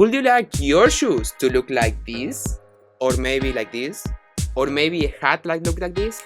Would you like your shoes to look like this? Or maybe like this? Or maybe a hat look like this?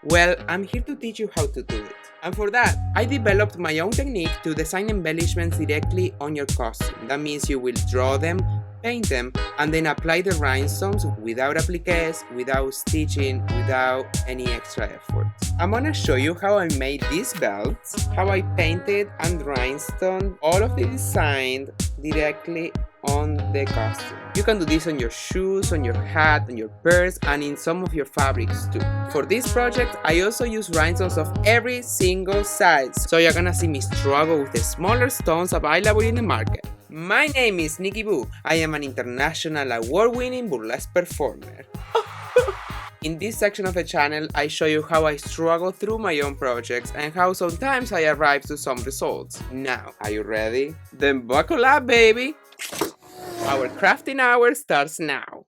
Well, I'm here to teach you how to do it. And for that, I developed my own technique to design embellishments directly on your costume. That means you will draw them, paint them, and then apply the rhinestones without appliques, without stitching, without any extra effort. I'm gonna show you how I made these belts, how I painted and rhinestoned all of the design directly on the costume. You can do this on your shoes, on your hat, on your purse, and in some of your fabrics too. For this project, I also use rhinestones of every single size, so you're gonna see me struggle with the smaller stones available in the market. My name is Nikki Boo. I am an international award-winning burlesque performer. In this section of the channel, I show you how I struggle through my own projects and how sometimes I arrive to some results. Now, are you ready? Then buckle up, baby! Our crafting hour starts now.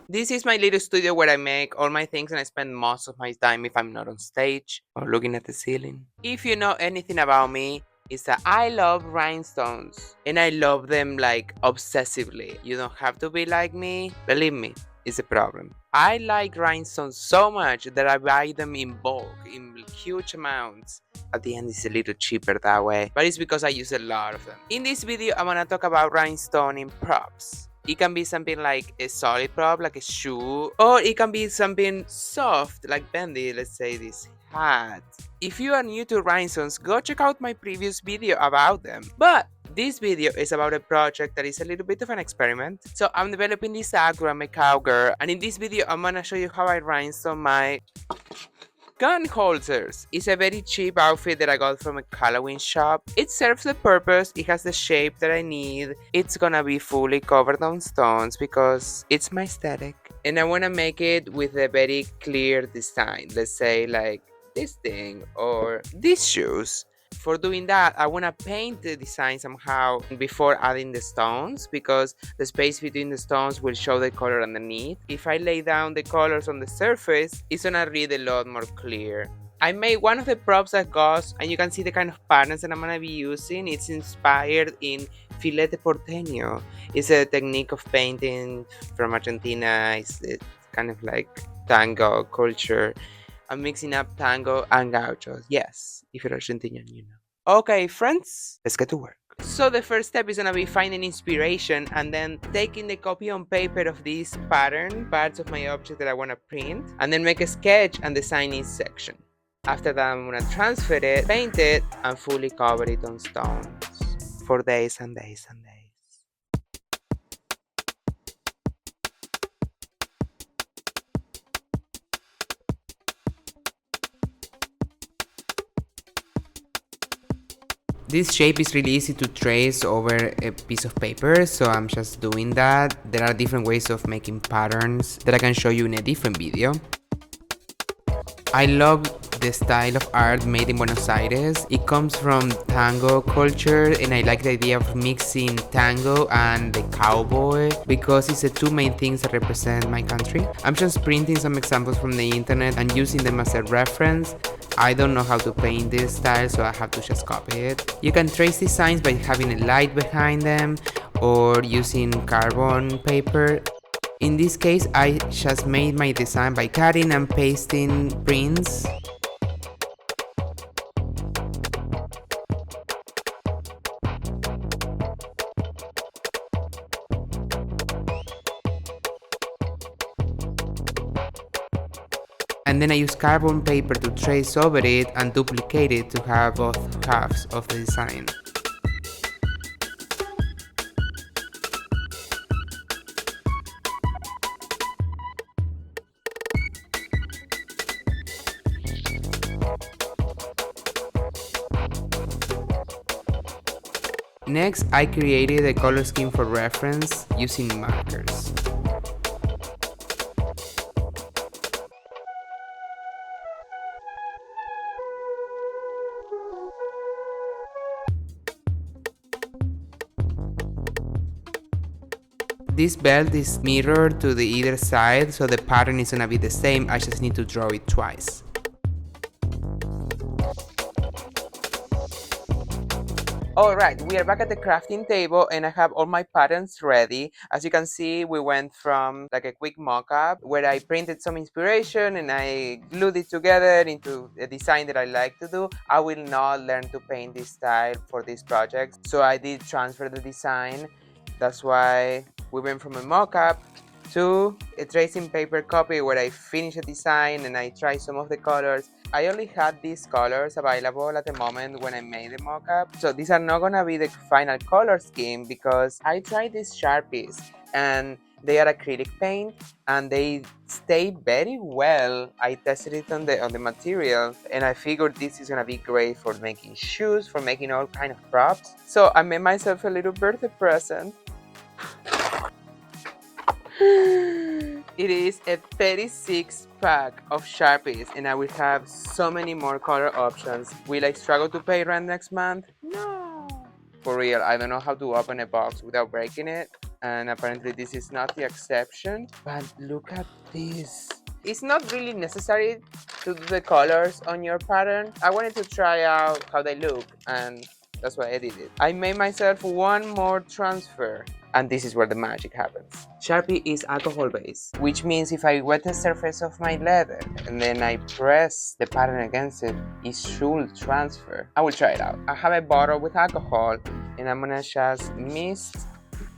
This is my little studio where I make all my things and I spend most of my time if I'm not on stage or looking at the ceiling. If you know anything about me, it's that I love rhinestones and I love them like obsessively. You don't have to be like me, believe me, it's a problem. I like rhinestones so much that I buy them in bulk, in huge amounts. At the end, it's a little cheaper that way, but it's because I use a lot of them. In this video, I'm gonna talk about rhinestoning props. It can be something like a solid prop, like a shoe, or it can be something soft, like bendy, let's say this hat. If you are new to rhinestones, go check out my previous video about them. But this video is about a project that is a little bit of an experiment. So I'm developing this act where I'm a cowgirl, and in this video I'm gonna show you how I rhinestone my gun holsters. It's a very cheap outfit that I got from a Halloween shop. It serves the purpose, it has the shape that I need. It's gonna be fully covered on stones because it's my aesthetic. And I wanna make it with a very clear design. Let's say like this thing or these shoes. For doing that, I want to paint the design somehow before adding the stones because the space between the stones will show the color underneath. If I lay down the colors on the surface, it's gonna read a lot more clear. I made one of the props that goes, and you can see the kind of patterns that I'm gonna be using. It's inspired in filete porteño. It's a technique of painting from Argentina. It's kind of like tango culture. I'm mixing up tango and gauchos. Yes, if you're Argentinian, you know. Okay, friends, let's get to work. So the first step is gonna be finding inspiration and then taking the copy on paper of these pattern parts of my object that I wanna print, and then make a sketch and design each section. After that, I'm gonna transfer it, paint it, and fully cover it on stones for days and days and days. This shape is really easy to trace over a piece of paper, so I'm just doing that. There are different ways of making patterns that I can show you in a different video. I love the style of art made in Buenos Aires. It comes from tango culture, and I like the idea of mixing tango and the cowboy because it's the two main things that represent my country. I'm just printing some examples from the internet and using them as a reference. I don't know how to paint this style, so I have to just copy it. You can trace designs by having a light behind them or using carbon paper. In this case, I just made my design by cutting and pasting prints. And then I use carbon paper to trace over it and duplicate it to have both halves of the design. Next, I created a color scheme for reference using markers. This belt is mirrored to the either side, so the pattern is gonna be the same. I just need to draw it twice. Alright, we are back at the crafting table and I have all my patterns ready. As you can see, we went from like a quick mock-up where I printed some inspiration and I glued it together into a design that I like to do. I will not learn to paint this style for this project, so I did transfer the design. That's why we went from a mock-up to a tracing paper copy where I finish a design and I try some of the colors. I only had these colors available at the moment when I made the mockup, so these are not gonna be the final color scheme because I tried these Sharpies and they are acrylic paint and they stay very well. I tested it on the material and I figured this is gonna be great for making shoes, for making all kind of props. So I made myself a little birthday present. It is a 36 pack of Sharpies and I will have so many more color options. Will I struggle to pay rent next month? No. For real, I don't know how to open a box without breaking it, and apparently this is not the exception. But look at this. It's not really necessary to do the colors on your pattern. I wanted to try out how they look and that's why I did it. I made myself one more transfer. And this is where the magic happens. Sharpie is alcohol based, which means if I wet the surface of my leather and then I press the pattern against it, it should transfer. I will try it out. I have a bottle with alcohol and I'm gonna just mist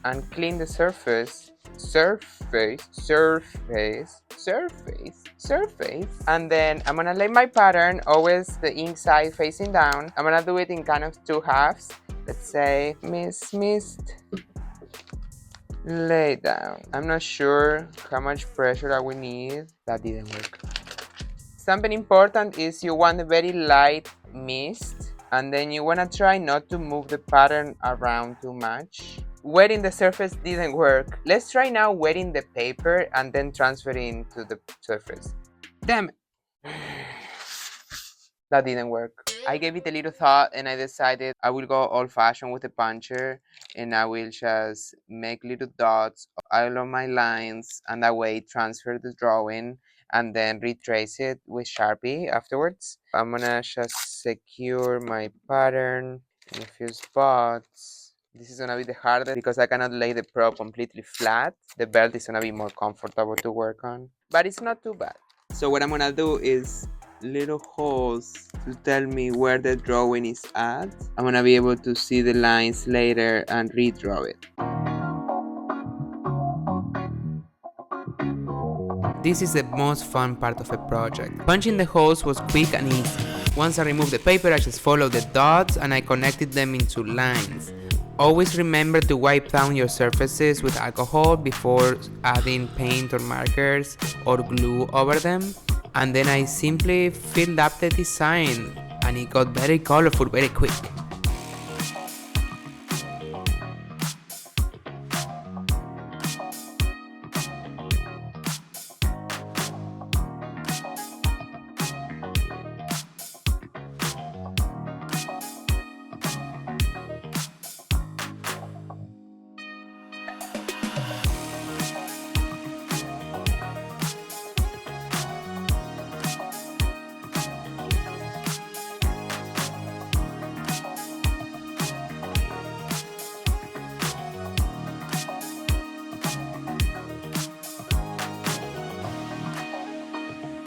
and clean the surface, and then I'm gonna lay my pattern, always the ink side facing down. I'm gonna do it in kind of two halves. Let's say mist, lay down. I'm not sure how much pressure I will need. That didn't work. Something important is you want a very light mist and then you want to try not to move the pattern around too much. Wetting the surface didn't work. Let's try now wetting the paper and then transferring to the surface. Damn it. That didn't work. I gave it a little thought and I decided I will go old-fashioned with a puncher and I will just make little dots along my lines and that way transfer the drawing and then retrace it with Sharpie afterwards. I'm gonna just secure my pattern in a few spots. This is gonna be the hardest because I cannot lay the prop completely flat. The belt is gonna be more comfortable to work on, but it's not too bad. So what I'm gonna do is little holes to tell me where the drawing is at. I'm gonna be able to see the lines later and redraw it. This is the most fun part of a project. Punching the holes was quick and easy. Once I removed the paper, I just followed the dots and I connected them into lines. Always remember to wipe down your surfaces with alcohol before adding paint or markers or glue over them. And then I simply filled up the design and it got very colorful very quick.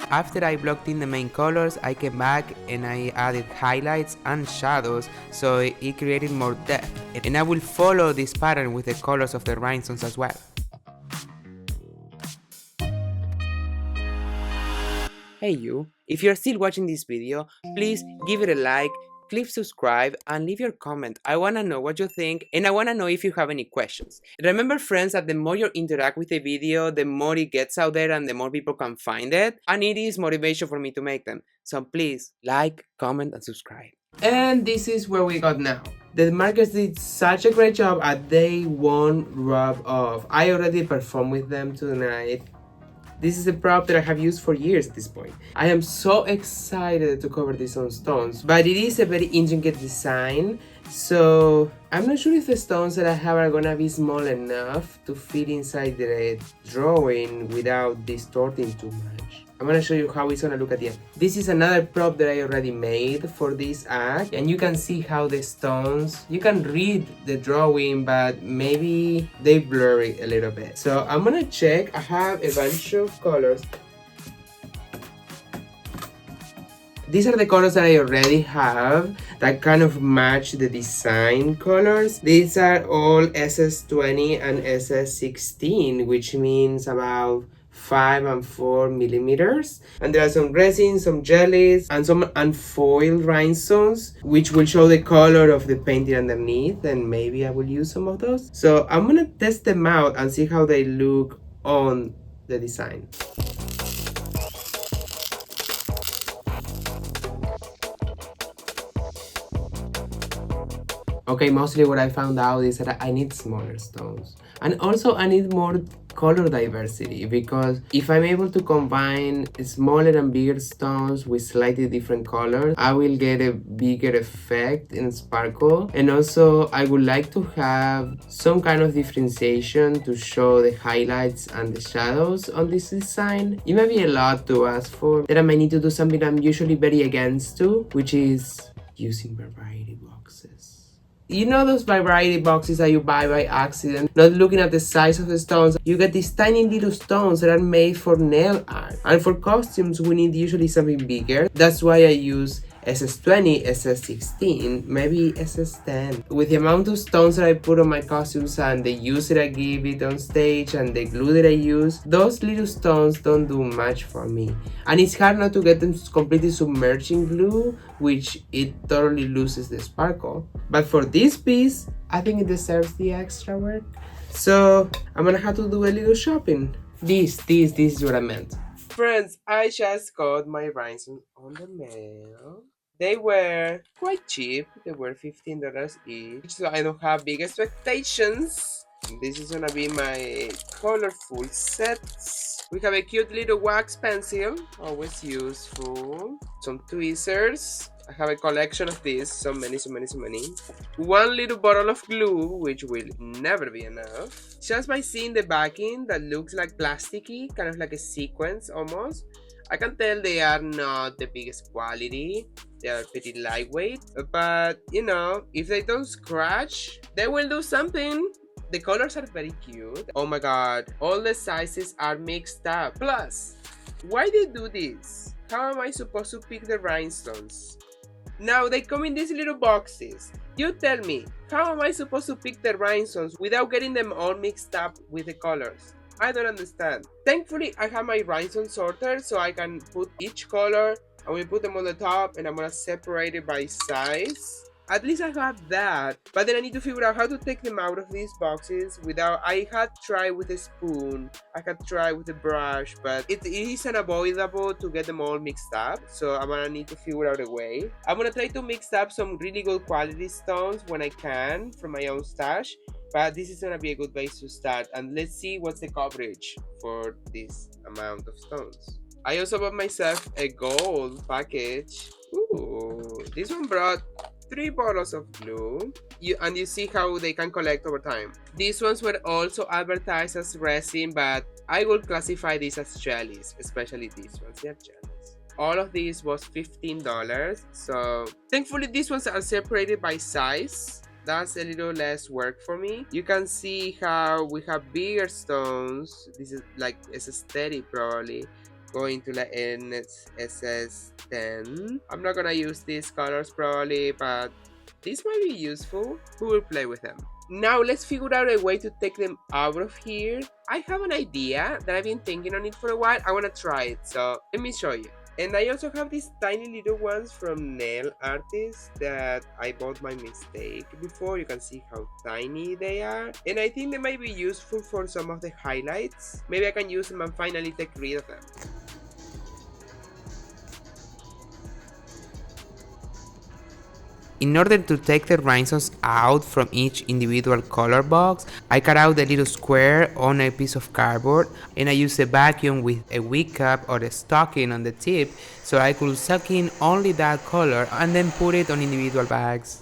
After I blocked in the main colors, I came back and I added highlights and shadows so it created more depth. And I will follow this pattern with the colors of the rhinestones as well. Hey you, if you're still watching this video, please give it a like, click subscribe and leave your comment. I wanna know what you think and I wanna know if you have any questions. Remember friends that the more you interact with the video, the more it gets out there and the more people can find it. And it is motivation for me to make them. So please like, comment and subscribe. And this is where we got now. The markers did such a great job and they won't rub off. I already performed with them tonight. This is a prop that I have used for years at this point. I am so excited to cover this on stones, but it is a very intricate design, so I'm not sure if the stones that I have are gonna be small enough to fit inside the drawing without distorting too much. I'm gonna show you how it's gonna look at the end. This is another prop that I already made for this act, and you can see how the stones, you can read the drawing, but maybe they blur it a little bit. So I'm gonna check. I have a bunch of colors. These are the colors that I already have that kind of match the design colors. These are all SS20 and SS16, which means about 5 and 4 millimeters. And there are some resin, some jellies, and some unfoiled rhinestones, which will show the color of the painting underneath, and maybe I will use some of those. So I'm gonna test them out and see how they look on the design. Okay, mostly what I found out is that I need smaller stones. And also I need more color diversity, because if I'm able to combine smaller and bigger stones with slightly different colors, I will get a bigger effect in sparkle. And also I would like to have some kind of differentiation to show the highlights and the shadows on this design. It may be a lot to ask for, that I may need to do something I'm usually very against to, which is using variety boxes. You know those variety boxes that you buy by accident, not looking at the size of the stones? You get these tiny little stones that are made for nail art. And for costumes, we need usually something bigger. That's why I use SS20, SS16, maybe SS10. With the amount of stones that I put on my costumes and the use that I give it on stage and the glue that I use, those little stones don't do much for me. And it's hard not to get them completely submerged in glue, which it totally loses the sparkle. But for this piece, I think it deserves the extra work. So I'm gonna have to do a little shopping. This is what I meant. Friends, I just got my rhinestones on the mail. They were quite cheap. They were $15 each, so I don't have big expectations. This is gonna be my colorful sets. We have a cute little wax pencil, always useful. Some tweezers. I have a collection of these, so many. One little bottle of glue, which will never be enough. Just by seeing the backing that looks like plasticky, kind of like a sequence almost, I can tell they are not the biggest quality. They are pretty lightweight, but you know, if they don't scratch, they will do something. The colors are very cute. Oh my god, all the sizes are mixed up. Plus, why they do this? How am I supposed to pick the rhinestones? Now they come in these little boxes. You tell me, how am I supposed to pick the rhinestones without getting them all mixed up with the colors? I don't understand. Thankfully, I have my rhinestone sorter, so I can put each color and we put them on the top, and I'm gonna separate it by size. At least I have that, but then I need to figure out how to take them out of these boxes without. I had tried with a spoon, I had tried with a brush, but it is unavoidable to get them all mixed up, so I'm gonna need to figure out a way. I'm gonna try to mix up some really good quality stones when I can from my own stash, but this is gonna be a good base to start, and let's see what's the coverage for this amount of stones. I also bought myself a gold package. Ooh, this one brought 3 bottles of glue, and you see how they can collect over time. These ones were also advertised as resin, but I would classify these as jellies, especially these ones. They're jellies. All of these was $15, so thankfully these ones are separated by size. That's a little less work for me. You can see how we have bigger stones. This is like SS30 probably, going to like SS10. I'm not gonna use these colors probably, but these might be useful. We will play with them. Now let's figure out a way to take them out of here. I have an idea that I've been thinking on it for a while. I wanna try it, so let me show you. And I also have these tiny little ones from nail artists that I bought by mistake before. You can see how tiny they are. And I think they might be useful for some of the highlights. Maybe I can use them and finally take rid of them. In order to take the rhinestones out from each individual color box, I cut out a little square on a piece of cardboard, and I used a vacuum with a wig cap or a stocking on the tip so I could suck in only that color and then put it on individual bags.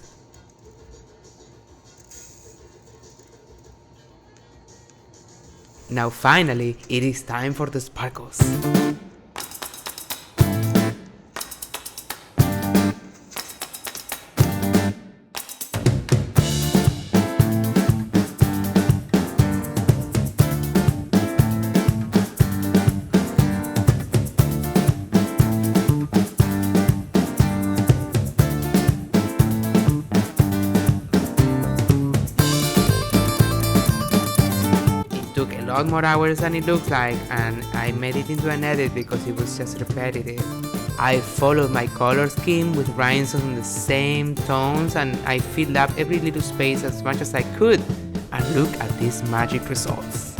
Now finally, it is time for the sparkles. took a lot more hours than it looks like, and I made it into an edit because it was just repetitive. I followed my color scheme with rhinestones in the same tones, and I filled up every little space as much as I could. And look at these magic results.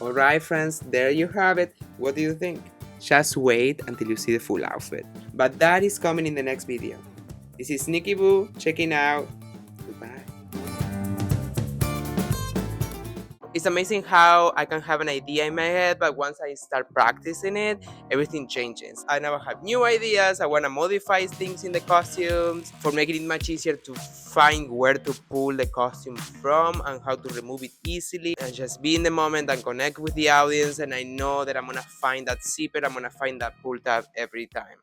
Alright friends, there you have it. What do you think? Just wait until you see the full outfit. But that is coming in the next video. This is Nikki Boo checking out. Goodbye. It's amazing how I can have an idea in my head, but once I start practicing it, everything changes. I now have new ideas. I want to modify things in the costumes for making it much easier to find where to pull the costume from and how to remove it easily, and just be in the moment and connect with the audience. And I know that I'm gonna find that zipper, I'm gonna find that pull tab every time.